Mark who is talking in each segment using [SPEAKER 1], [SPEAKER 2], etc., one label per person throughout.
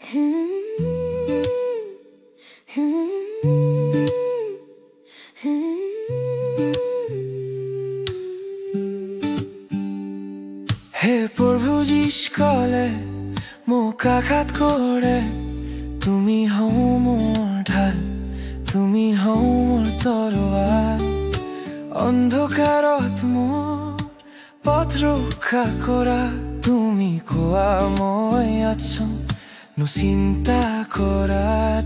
[SPEAKER 1] হে প্ৰভু যীশু কলে মোক আঘাত কৰে তুমি হও মোৰ ঢাল তুমি হও মোৰ তৰোৱাল অন্ধকাৰত মোৰ পথ ৰক্ষা কৰা তুমি কোৱা মই আছো চিন্তা কৰা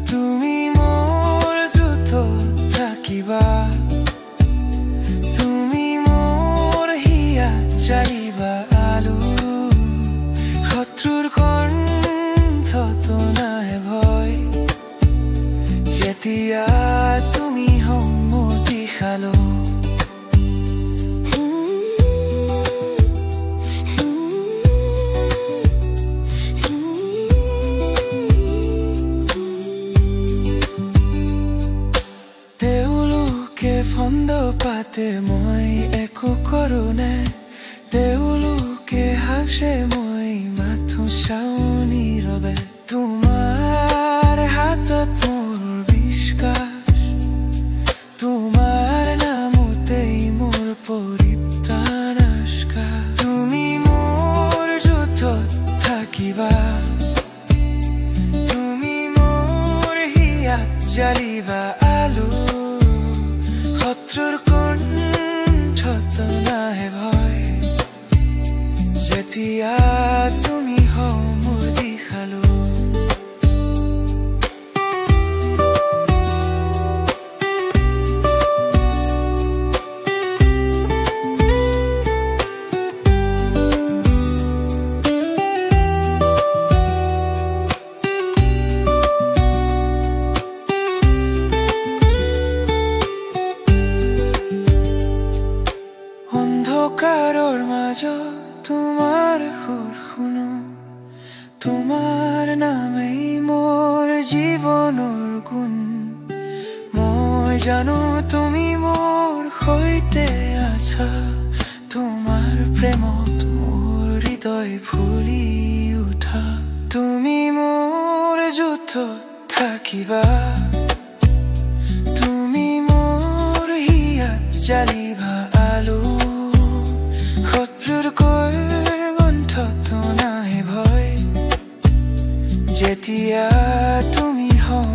[SPEAKER 1] তুমি মোৰ যুদ্ধ থাকিবা তুমি মোৰ হিয়া চালিবা আলু শত্ৰুৰ কণ্ঠতো নাই ভয় যেতিয়া তুমি হও মোৰ দিশালো ফন্দ পাতে মই একো কৰো নে তেওঁলোকে হাসে মই মাথো চাও নীৰৱে তোমাৰ হাতত মোৰ বিশ্বাস তোমাৰ নামতেই মোৰ পৰিত্ৰাণ আশা তুমি মোৰ যুদ্ধত থাকিবা তুমি মোৰ হিয়াত জ্বালিবা আলু শত্ৰুৰ কণ্ঠতো নাই ভয় যেতিয়া তুমি হও মোৰ দিশালো অন্ধকাৰৰ মাজত তোমাৰ সুৰ শুনো তোমাৰ নামেই মোৰ জীৱনৰ গুণ মই জানো তুমি মোৰ সৈতে আছা তোমাৰ প্ৰেমত মোৰ হৃদয় ফুলি উঠা তুমি মোৰ যুদ্ধত থাকিবা তুমি মোৰ হিয়াত জ্বালিবা আলু শত্ৰুৰ কণ্ঠতো নাই ভয় যেতিয়া তুমি হও